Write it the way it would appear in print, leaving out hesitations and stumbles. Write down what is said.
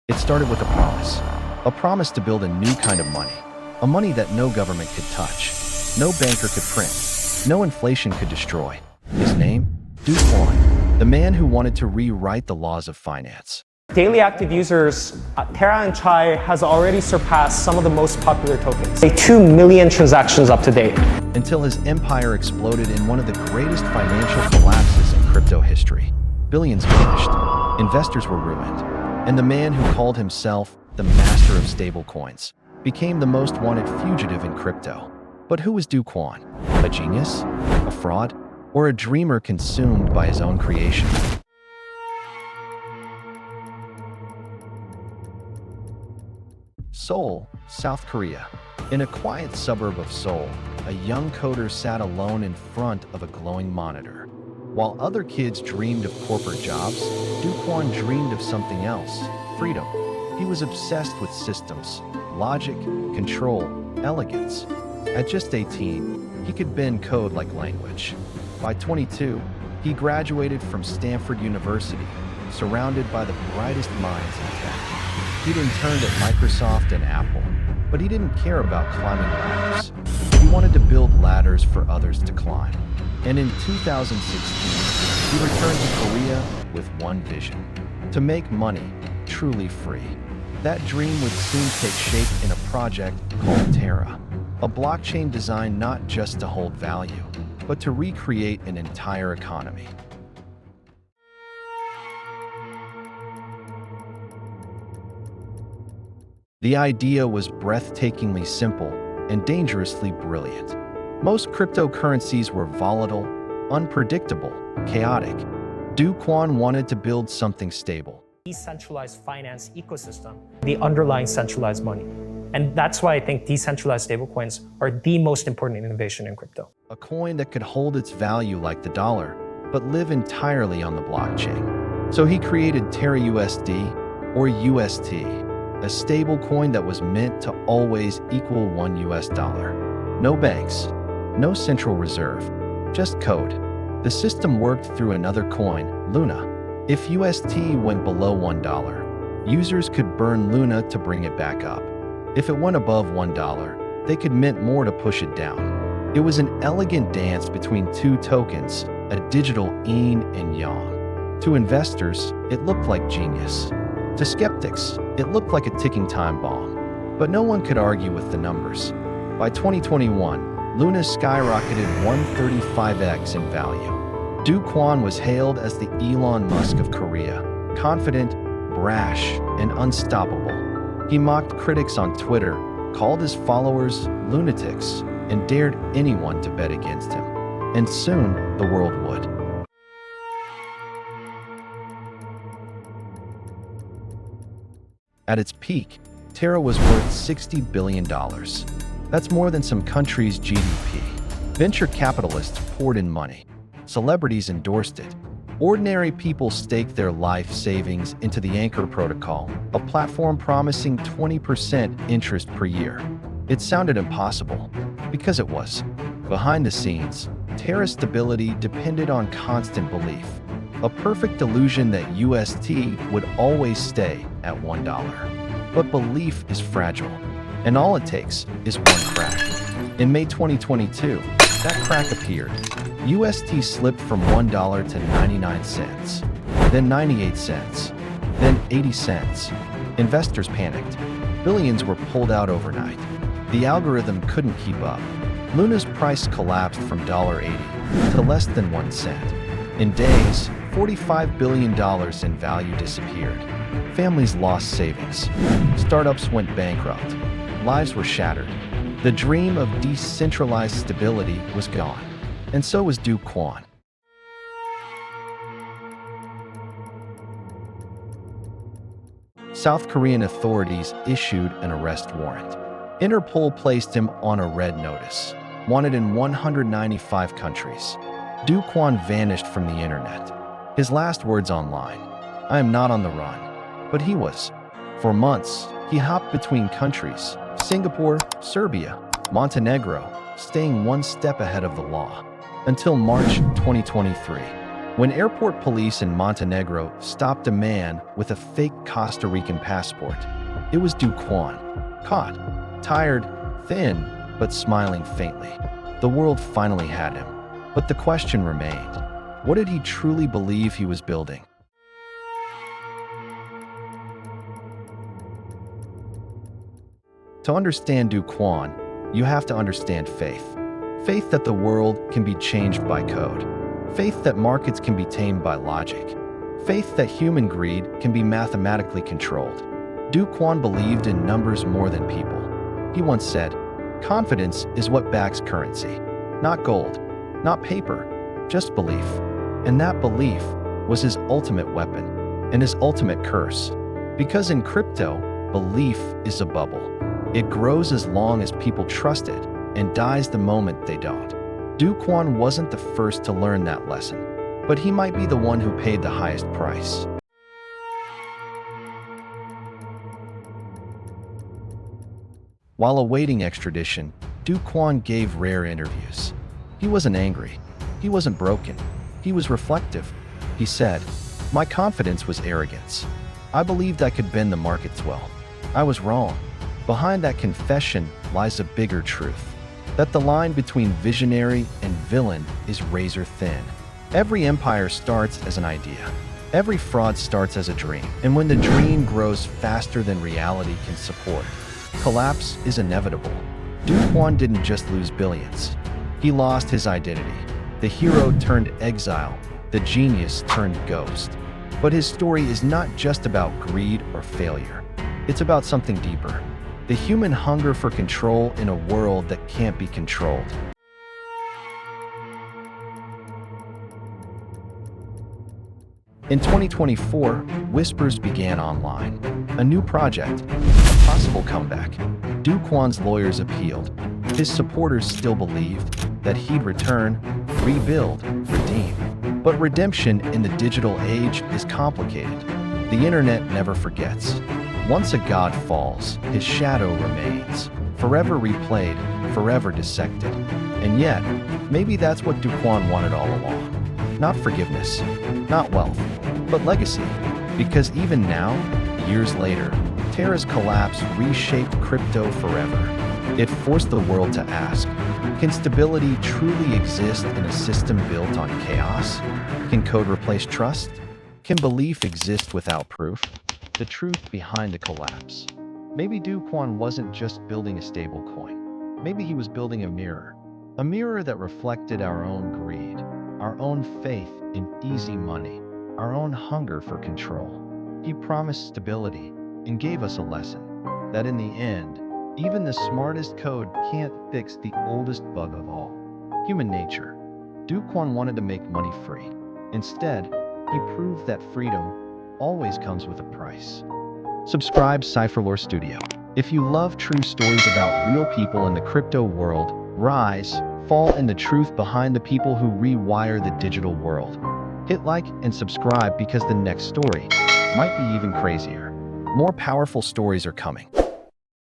It started with a promise to build a new kind of money, a money that no government could touch, no banker could print, no inflation could destroy. His name? Do Kwon, the man who wanted to rewrite the laws of finance. Daily active users, Terra and Chai has already surpassed some of the most popular tokens. 2 million transactions up to date. Until his empire exploded in one of the greatest financial collapses in crypto history. Billions vanished, investors were ruined, and the man who called himself the master of stablecoins became the most wanted fugitive in crypto. But who was Do Kwon? A genius? A fraud? Or a dreamer consumed by his own creation? Seoul, South Korea. In a quiet suburb of Seoul, a young coder sat alone in front of a glowing monitor. While other kids dreamed of corporate jobs, Do Kwon dreamed of something else: freedom. He was obsessed with systems, logic, control, elegance. At just 18, he could bend code like language. By 22, he graduated from Stanford University, surrounded by the brightest minds in tech. He'd interned at Microsoft and Apple, but he didn't care about climbing ladders. He wanted to build ladders for others to climb. And in 2016, he returned to Korea with one vision: to make money truly free. That dream would soon take shape in a project called Terra, a blockchain designed not just to hold value, but to recreate an entire economy. The idea was breathtakingly simple and dangerously brilliant. Most cryptocurrencies were volatile, unpredictable, chaotic. Do Kwon wanted to build something stable. Decentralized finance ecosystem, the underlying centralized money. And that's why I think decentralized stablecoins are the most important innovation in crypto. A coin that could hold its value like the dollar, but live entirely on the blockchain. So he created TerraUSD, or UST, a stablecoin that was meant to always equal $1. No banks, no central reserve, just code. The system worked through another coin, Luna. If UST went below $1, users could burn Luna to bring it back up. If it went above $1, they could mint more to push it down. It was an elegant dance between two tokens, a digital yin and yang. To investors, it looked like genius. To skeptics, it looked like a ticking time bomb. But no one could argue with the numbers. By 2021, Luna skyrocketed 135x in value. Do Kwon was hailed as the Elon Musk of Korea, confident, brash, and unstoppable. He mocked critics on Twitter, called his followers lunatics, and dared anyone to bet against him. And soon, the world would. At its peak, Terra was worth $60 billion. That's more than some countries' GDP. Venture capitalists poured in money. Celebrities endorsed it. Ordinary people staked their life savings into the Anchor protocol, a platform promising 20% interest per year. It sounded impossible, because it was. Behind the scenes, Terra's stability depended on constant belief. A perfect illusion that UST would always stay at $1. But belief is fragile, and all it takes is one crack. In May 2022, that crack appeared. UST slipped from $1 to 99 cents, then 98 cents, then 80 cents. Investors panicked. Billions were pulled out overnight. The algorithm couldn't keep up. Luna's price collapsed from $1.80 to less than 1 cent. In days, $45 billion in value disappeared. Families lost savings. Startups went bankrupt. Lives were shattered. The dream of decentralized stability was gone. And so was Do Kwon. South Korean authorities issued an arrest warrant. Interpol placed him on a red notice, wanted in 195 countries. Do Kwon vanished from the internet. His last words online: "I am not on the run." But he was. For months, he hopped between countries: Singapore, Serbia, Montenegro, staying one step ahead of the law. Until March 2023. When airport police in Montenegro stopped a man with a fake Costa Rican passport, it was Do Kwon, caught, tired, thin, but smiling faintly. The world finally had him. But the question remained, what did he truly believe he was building? To understand Do Kwon, you have to understand faith. Faith that the world can be changed by code. Faith that markets can be tamed by logic. Faith that human greed can be mathematically controlled. Do Kwon believed in numbers more than people. He once said, "Confidence is what backs currency. Not gold, not paper, just belief." And that belief was his ultimate weapon and his ultimate curse. Because in crypto, belief is a bubble. It grows as long as people trust it and dies the moment they don't. Do Kwon wasn't the first to learn that lesson, but he might be the one who paid the highest price. While awaiting extradition, Do Kwon gave rare interviews. He wasn't angry. He wasn't broken. He was reflective. He said, "My confidence was arrogance. I believed I could bend the markets well. I was wrong." Behind that confession lies a bigger truth, that the line between visionary and villain is razor thin. Every empire starts as an idea. Every fraud starts as a dream. And when the dream grows faster than reality can support, collapse is inevitable. Do Kwon didn't just lose billions. He lost his identity. The hero turned exile. The genius turned ghost. But his story is not just about greed or failure. It's about something deeper. The human hunger for control in a world that can't be controlled. In 2024, whispers began online. A new project, a possible comeback. Do Kwon's lawyers appealed. His supporters still believed that he'd return, rebuild, redeem. But redemption in the digital age is complicated. The internet never forgets. Once a god falls, his shadow remains, forever replayed, forever dissected. And yet, maybe that's what Do Kwon wanted all along. Not forgiveness, not wealth, but legacy. Because even now, years later, Terra's collapse reshaped crypto forever. It forced the world to ask, can stability truly exist in a system built on chaos? Can code replace trust? Can belief exist without proof? The truth behind the collapse. Maybe Do Kwon wasn't just building a stable coin. Maybe he was building a mirror that reflected our own greed, our own faith in easy money, our own hunger for control. He promised stability and gave us a lesson that in the end, even the smartest code can't fix the oldest bug of all, human nature. Do Kwon wanted to make money free. Instead, he proved that freedom always comes with a price. Subscribe Cypherlore Studio. If you love true stories about real people in the crypto world, rise, fall, and the truth behind the people who rewire the digital world. Hit like and subscribe because the next story might be even crazier. More powerful stories are coming.